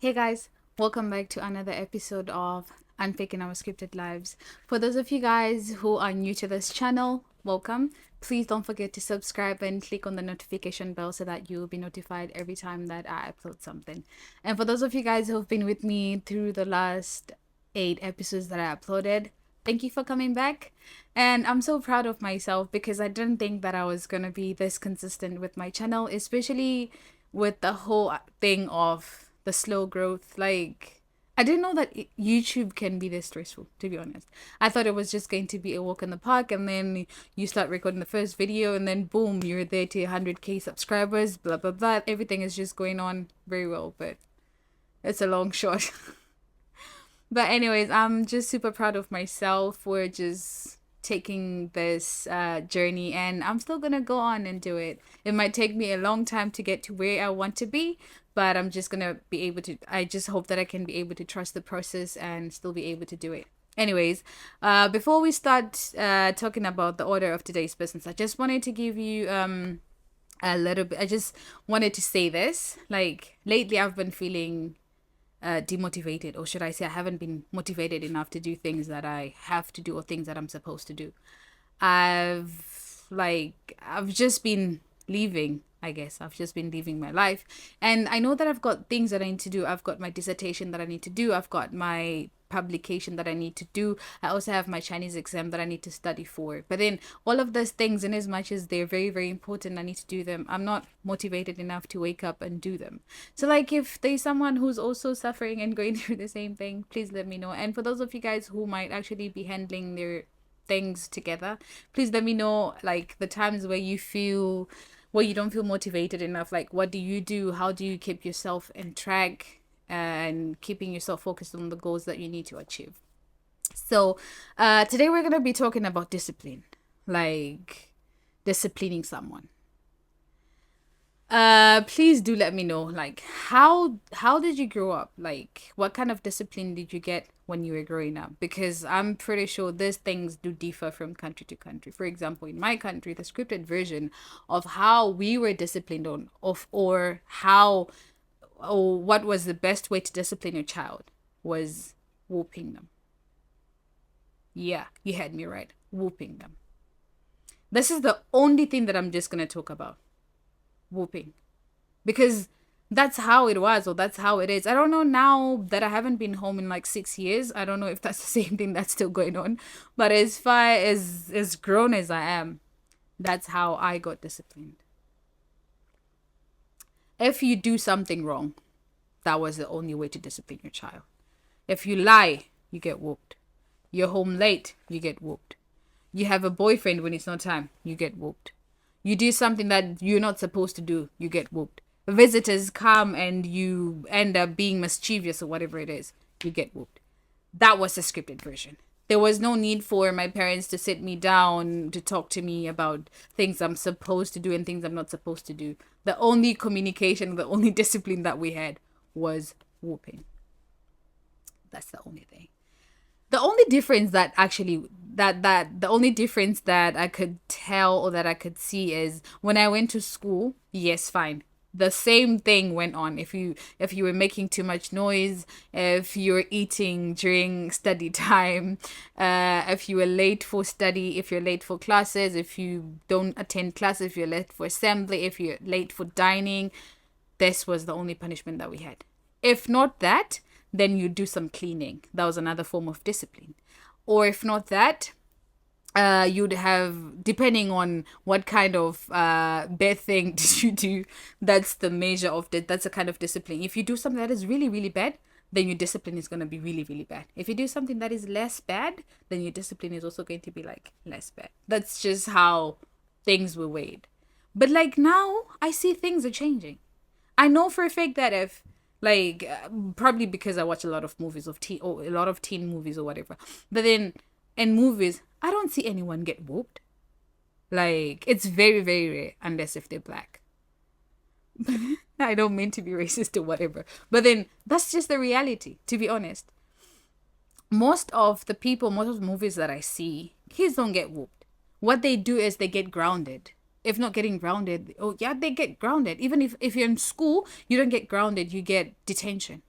Hey guys, welcome back to another episode of Unpacking Our Scripted Lives. For those of you guys who are new to this channel, welcome. Please don't forget to subscribe and click on the notification bell so that you'll be notified every time that I upload something. And for those of you guys who've been with me through the last 8 episodes that I uploaded, thank you for coming back. And I'm so proud of myself because I didn't think that I was going to be this consistent with my channel, especially with the whole thing of the slow growth. Like, I didn't know that YouTube can be this stressful, to be honest. I thought it was just going to be a walk in the park, and then you start recording the first video, and then boom, you're there to 100K subscribers, blah, blah, blah. Everything is just going on very well, but it's a long shot. But anyways, I'm just super proud of myself for just taking this journey, and I'm still gonna go on and do it. It might take me a long time to get to where I want to be, but I'm just gonna be able to. I just hope that I can be able to trust the process and still be able to do it. Anyways, before we start talking about the order of today's business, I just wanted to give you a little bit. I just wanted to say this. Like, lately, I've been feeling demotivated, or should I say I haven't been motivated enough to do things that I have to do or things that I'm supposed to do. I've just been leaving, I guess. I've just been leaving my life. And I know that I've got things that I need to do. I've got my dissertation that I need to do. I've got my publication that I need to do. I also have my Chinese exam that I need to study for. But then all of those things, in as much as they're very, very important, I need to do them. I'm not motivated enough to wake up and do them. So like, if there's someone who's also suffering and going through the same thing, please let me know. And for those of you guys who might actually be handling their things together, please let me know, like, the times where you don't feel motivated enough. Like, what do you do? How do you keep yourself in track and keeping yourself focused on the goals that you need to achieve? So today we're going to be talking about discipline, like disciplining someone. Please do let me know, like, how did you grow up? Like, what kind of discipline did you get when you were growing up? Because I'm pretty sure these things do differ from country to country. For example, in my country, the scripted version of how we were disciplined on of or how or what was the best way to discipline your child was whooping them. Yeah, you had me right. Whooping them. This is the only thing that I'm just gonna talk about. Whooping. Because that's how it was, or that's how it is. I don't know, now that I haven't been home in like 6 years, I don't know if that's the same thing that's still going on. But as far as grown as I am, that's how I got disciplined. If you do something wrong, that was the only way to discipline your child. If you lie, you get whooped. You're home late, you get whooped. You have a boyfriend when it's not time, you get whooped. You do something that you're not supposed to do, you get whooped. Visitors come and you end up being mischievous or whatever it is, you get whooped. That was the scripted version. There was no need for my parents to sit me down to talk to me about things I'm supposed to do and things I'm not supposed to do. The only communication, the only discipline that we had was whooping. That's the only thing. The only difference that actually that the only difference that I could tell or that I could see is when I went to school. Yes, fine, the same thing went on. If you were making too much noise, if you were eating during study time, if you were late for study, if you're late for classes, if you don't attend classes, if you're late for assembly, if you're late for dining, this was the only punishment that we had. If not that, then you do some cleaning. That was another form of discipline. Or if not that, you'd have, depending on what kind of bad thing did you do, that's the measure of that's a kind of discipline. If you do something that is really, really bad, then your discipline is going to be really, really bad. If you do something that is less bad, then your discipline is also going to be like less bad. That's just how things were weighed. But like now, I see things are changing. I know for a fact that if, like, probably because I watch a lot of movies of teen, or a lot of teen movies or whatever, but then in movies I don't see anyone get whooped. Like, it's very, very rare, unless if they're black. I don't mean to be racist or whatever, but then that's just the reality, to be honest. Most of the movies that I see, kids don't get whooped. What they do is they get grounded. If not getting grounded, oh yeah, they get grounded. Even if you're in school, you don't get grounded, you get detention.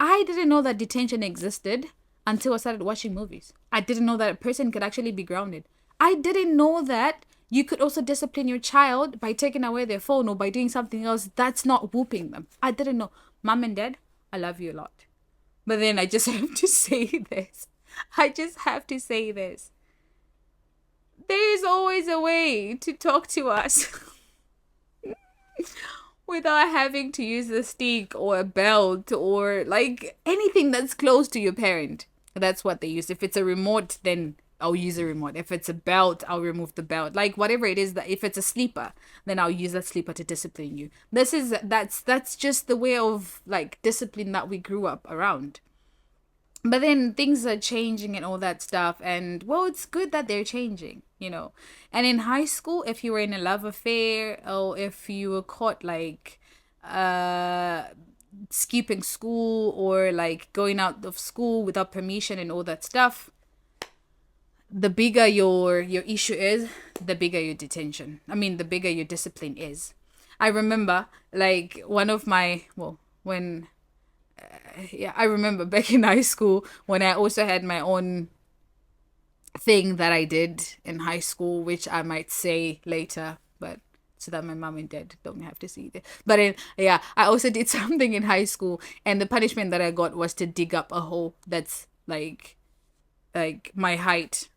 I didn't know that detention existed until I started watching movies. I didn't know that a person could actually be grounded. I didn't know that you could also discipline your child by taking away their phone or by doing something else that's not whooping them. I didn't know. Mom and dad, I love you a lot. But then I just have to say this. I just have to say this. There is always a way to talk to us without having to use a stick or a belt or like anything that's close to your parent. That's what they use. If it's a remote, then I'll use a remote. If it's a belt, I'll remove the belt. Like whatever it is, that if it's a sleeper, then I'll use that sleeper to discipline you. That's just the way of like discipline that we grew up around. But then things are changing and all that stuff, and well, it's good that they're changing, you know. And in high school, if you were in a love affair or if you were caught like skipping school or like going out of school without permission and all that stuff, the bigger your issue is, the bigger your detention. I mean, the bigger your discipline is. I remember like one of my, well, when yeah, I remember back in high school when I also had my own thing that I did in high school, which I might say later, but so that my mom and dad don't have to see it. But yeah, I also did something in high school, and the punishment that I got was to dig up a hole that's like my height.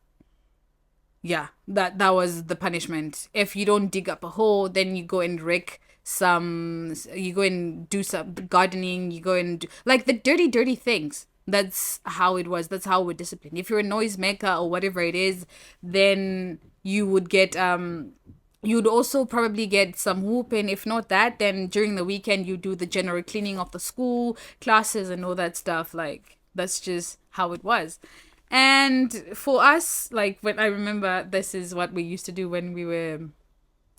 Yeah, that was the punishment. If you don't dig up a hole, then you go and wreck you go and do some gardening, you go and do like the dirty things. That's how it was. That's how we're disciplined. If you're a noisemaker or whatever it is, then you would get you'd also probably get some whooping. If not that, then during the weekend you do the general cleaning of the school classes and all that stuff. Like that's just how it was. And for us, like when I remember, this is what we used to do when we were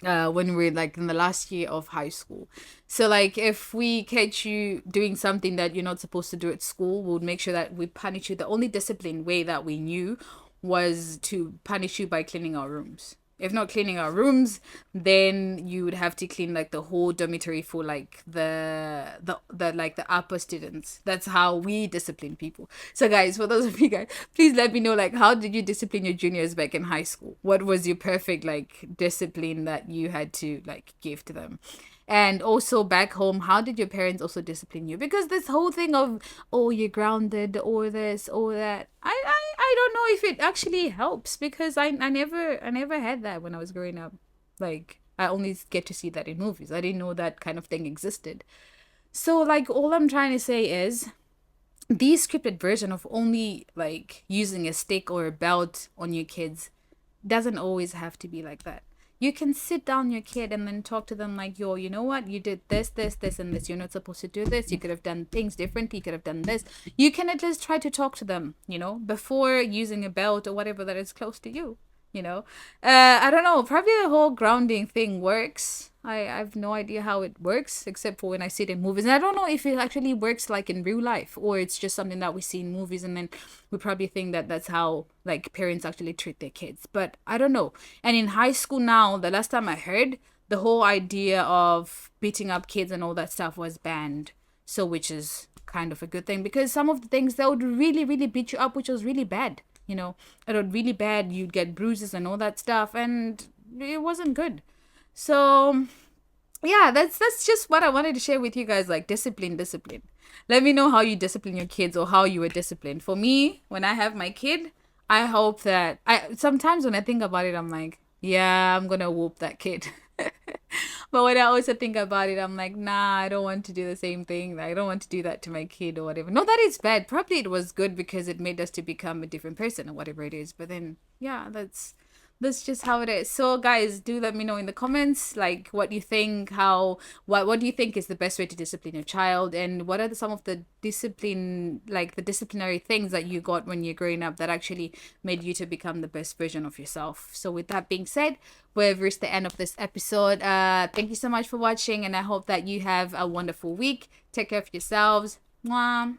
like in the last year of high school. So like if we catch you doing something that you're not supposed to do at school, we'll make sure that we punish you. The only disciplined way that we knew was to punish you by cleaning our rooms. If not cleaning our rooms, then you would have to clean like the whole dormitory for like the like the upper students. That's how we discipline people. So guys, for those of you guys, please let me know, like, how did you discipline your juniors back in high school? What was your perfect like discipline that you had to like give to them? And also back home, how did your parents also discipline you? Because this whole thing of, oh, you're grounded or this or that, I don't know if it actually helps, because I never had that when I was growing up. Like I only get to see that in movies. I didn't know that kind of thing existed. So like all I'm trying to say is the scripted version of only like using a stick or a belt on your kids doesn't always have to be like that. You can sit down your kid and then talk to them like, yo, you know what? You did this, and this. You're not supposed to do this. You could have done things differently. You could have done this. You can at least try to talk to them, you know, before using a belt or whatever that is close to you, you know. I don't know. Probably the whole grounding thing works. I have no idea how it works, except for when I see it in movies. And I don't know if it actually works like in real life, or it's just something that we see in movies and then we probably think that that's how like parents actually treat their kids. But I don't know. And in high school now, the last time I heard, the whole idea of beating up kids and all that stuff was banned. So which is kind of a good thing, because some of the things that would really, really beat you up, which was really bad, you know, it was really bad. You'd get bruises and all that stuff, and it wasn't good. So yeah, that's just what I wanted to share with you guys, like discipline. Let me know how you discipline your kids or how you were disciplined. For me, when I have my kid, I hope that sometimes when I think about it, I'm like, yeah, I'm gonna whoop that kid. But when I also think about it, I'm like, nah, I don't want to do the same thing. I don't want to do that to my kid or whatever. Not that it's bad. Probably it was good because it made us to become a different person or whatever it is. But then, yeah, that's just how it is. So guys, do let me know in the comments like what you think, what do you think is the best way to discipline your child, and what are some of the disciplinary things that you got when you're growing up that actually made you to become the best version of yourself. So with that being said, we've reached the end of this episode. Thank you so much for watching, and I hope that you have a wonderful week. Take care of yourselves. Mwah.